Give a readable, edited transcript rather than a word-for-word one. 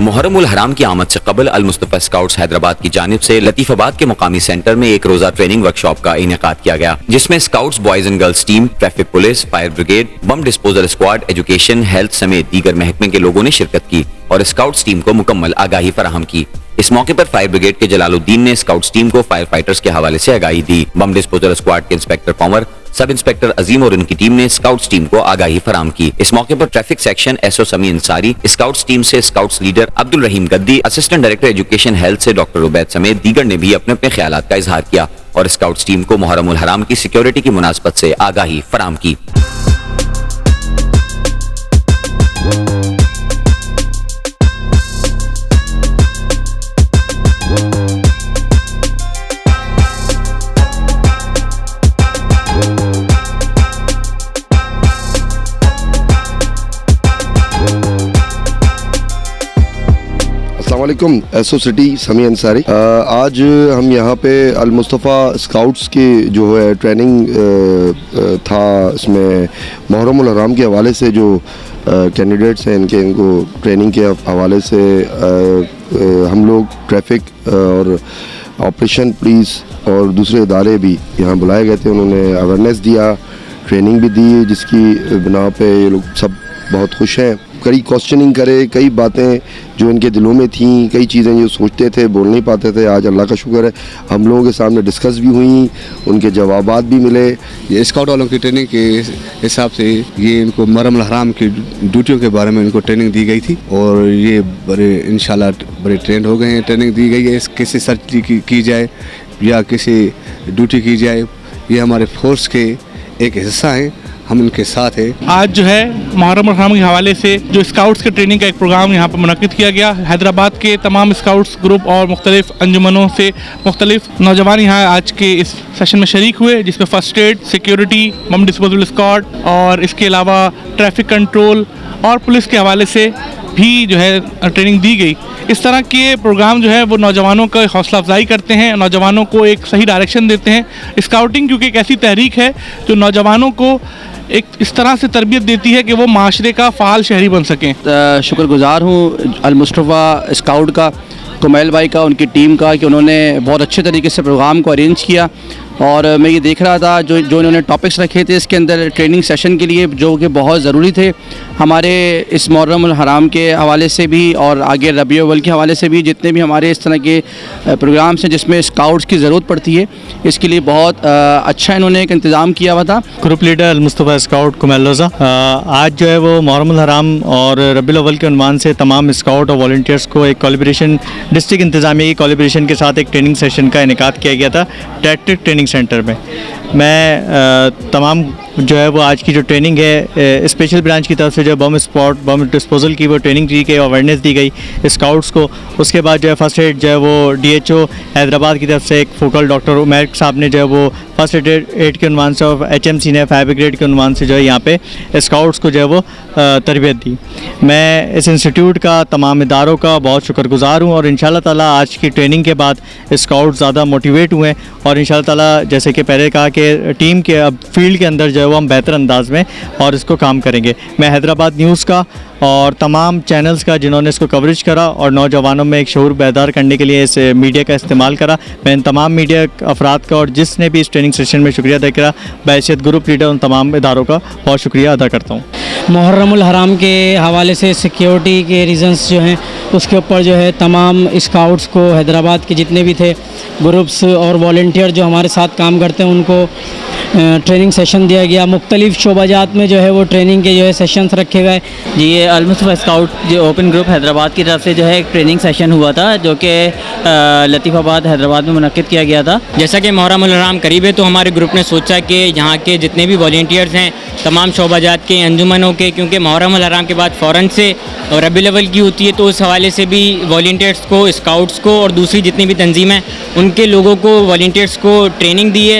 मुहर्रम उल हराम की आमद से कबल अल मुस्तफा स्काउट्स हैदराबाद की जानिब से लतीफाबाद के मुकामी सेंटर में एक रोजा ट्रेनिंग वर्कशॉप का इनेकाद किया गया, जिसमें scouts boys and girls team, traffic police, fire brigade, bomb disposal squad, education, health समेत दीगर महकमे के लोगों ने शिरकत की और स्काउट्स टीम को मुकम्मल आगाही फराहम की। इस मौके पर फायर ब्रिगेड के जलालुद्दीन ने स्काउट्स टीम को फायर फाइटर्स के हवाले से आगाही दी। बम डिस्पोजल स्क्वाड के इंस्पेक्टर कंवर, सब इंस्पेक्टर अजीम और उनकी टीम ने स्काउट्स टीम को आगाही फराहम की। इस मौके पर ट्रैफिक सेक्शन एसओ समी अंसारी, स्काउट्स टीम से स्काउट्स लीडर अब्दुल रहीम गद्दी, असिस्टेंट डायरेक्टर एजुकेशन हेल्थ से डॉक्टर उबैद समेत दीगर ने भी अपने अपने ख्यालात का इजहार किया और स्काउट्स टीम को मुहर्रम उल हराम की सिक्योरिटी की मुनासबत से आगाही फराहम की। अस्सलामुअलैकुम, एसओ सिटी समी अंसारी। आज हम यहाँ पे अल मुस्तफ़ा स्काउट्स की जो है ट्रेनिंग था, इसमें मुहर्रम उल हराम के हवाले से जो कैंडिडेट्स हैं इनको ट्रेनिंग के हवाले से हम लोग ट्रैफिक और ऑपरेशन पुलिस और दूसरे इदारे भी यहाँ बुलाए गए थे। उन्होंने अवेयरनेस दिया, ट्रेनिंग भी दी, जिसकी बिना पे ये लोग सब बहुत खुश हैं। कई क्वेश्चनिंग करे, कई बातें जो इनके दिलों में थी, कई चीज़ें जो सोचते थे बोल नहीं पाते थे, आज अल्लाह का शुक्र है हम लोगों के सामने डिस्कस भी हुई, उनके जवाबात भी मिले। ये स्काउट वालों की ट्रेनिंग के हिसाब से ये इनको मुहर्रम उल हराम की ड्यूटियों के बारे में इनको ट्रेनिंग दी गई थी और ये बड़े इंशाल्लाह बड़े ट्रेंड हो गए हैं। ट्रेनिंग दी गई है किसी सर्च की जाए या किसी ड्यूटी की जाए, ये हमारे फोर्स के एक हिस्सा है, हम उनके साथ हैं। आज जो है मुहर्रम उल हराम के हवाले से जो स्काउट्स के ट्रेनिंग का एक प्रोग्राम यहाँ पर मुनक्किद किया गया। हैदराबाद के तमाम स्काउट्स ग्रुप और मुख्तलिफ अंजुमनों से मुख्तलिफ नौजवान यहाँ आज के इस सेशन में शरीक हुए, जिसमें first aid, security, bomb disposal squad और इसके अलावा ट्रैफिक कंट्रोल और पुलिस के हवाले से भी जो है ट्रेनिंग दी गई। इस तरह के प्रोग्राम जो है वो नौजवानों का हौसला अफजाई करते हैं, नौजवानों को एक सही डायरेक्शन देते हैं। स्काउटिंग क्योंकि एक ऐसी तहरीक है जो नौजवानों को एक इस तरह से तरबियत देती है कि वो माशरे का फ़ाल शहरी बन सकें। शुक्रगुजार हूँ अल मुस्तफ़ा स्काउट का, कुमैल भाई का, उनकी टीम का कि उन्होंने बहुत अच्छे तरीके से प्रोग्राम को अरेंज किया। और मैं ये देख रहा था जो इन्होंने टॉपिक्स रखे थे इसके अंदर ट्रेनिंग सेशन के लिए, जो कि बहुत ज़रूरी थे हमारे इस मुहर्रम उल हराम के हवाले से भी और आगे रबीउल अव्वल के हवाले से भी। जितने भी हमारे इस तरह के प्रोग्राम्स हैं जिसमें स्काउट्स की ज़रूरत पड़ती है, इसके लिए बहुत अच्छा इन्होंने एक इंतज़ाम किया हुआ था। ग्रुप लीडर अल मुस्तफ़ा स्काउट कुमैल रोज़ा आज जो है वो मुहर्रम उल हराम और रबीउल अव्वल के उन्वान से तमाम स्काउट और वॉलंटियर्स को एक कोलैबोरेशन, डिस्ट्रिक्ट इंतज़ामिया की कोलैबोरेशन के साथ एक ट्रेनिंग सेशन का इनेकाद किया गया था टैक्टिक ट्रेनिंग सेंटर में। मैं तमाम जो है वो आज की जो ट्रेनिंग है स्पेशल ब्रांच की तरफ से जो बम स्पॉट, बम डिस्पोजल की वो ट्रेनिंग दी गई, अवेयरनेस दी गई स्काउट्स को। उसके बाद जो है फर्स्ट एड जो है वो DHO हैदराबाद की तरफ से एक फोकल डॉक्टर उमैर साहब ने जो है वो फर्स्ट एड के उन्वान से और HMC ने फायर ब्रिगेड के उन्वान से जो है यहाँ पे स्काउट्स को जो है वो तरबियत दी। मैं इस इंस्टीट्यूट का, तमाम इदारों का बहुत शुक्रगुजार हूँ और इंशाल्लाह ताला आज की ट्रेनिंग के बाद स्काउट ज़्यादा मोटिवेट हुए और इंशाल्लाह ताला जैसे कि पहले कहा कि टीम के अब फील्ड के अंदर जो है वो हम बेहतर अंदाज में और इसको काम करेंगे। मैं हैदराबाद न्यूज़ का और तमाम चैनल्स का जिन्होंने इसको कवरेज करा और नौजवानों में एक शऊर बेदार करने के लिए इस मीडिया का इस्तेमाल करा, मैं इन तमाम मीडिया अफराद का और जिसने भी इस ट्रेनिंग सेशन में शुक्रिया अदा करा, बैसियत ग्रुप लीडर उन तमाम इदारों का बहुत शुक्रिया अदा करता हूँ। मुहर्रम उल हराम के हवाले से सिक्योरिटी के रीज़न्स जो हैं उसके ऊपर जो है तमाम स्काउट्स को, हैदराबाद के जितने भी थे ग्रुप्स और वॉलंटियर जो हमारे साथ काम करते हैं उनको ट्रेनिंग सेशन दिया गया। मुख्तलिफ शोबाजात में जो है वो ट्रेनिंग के जो है सेशंस रखे गए। जी, ये अल मुस्तफ़ा स्काउट जो ओपन ग्रुप हैदराबाद की तरफ से जो है एक ट्रेनिंग सेशन हुआ था जो कि लतीफ़ाबाद हैदराबाद में मुनक्किद किया गया था। जैसा कि मुहर्रम उल हराम करीब है तो हमारे ग्रुप ने सोचा कि यहाँ के जितने भी वॉलंटियर्स हैं तमाम शोबाजात के, अंजुमनों के, क्योंकि मुहर्रम उल हराम के बाद फ़ौरन से रबीउल अव्वल की होती है, तो उस हवाले से भी वॉलंटियर्स को, स्काउट्स को और दूसरी जितनी भी तंजीमें उनके लोगों को, वॉलंटियर्स को ट्रेनिंग दी है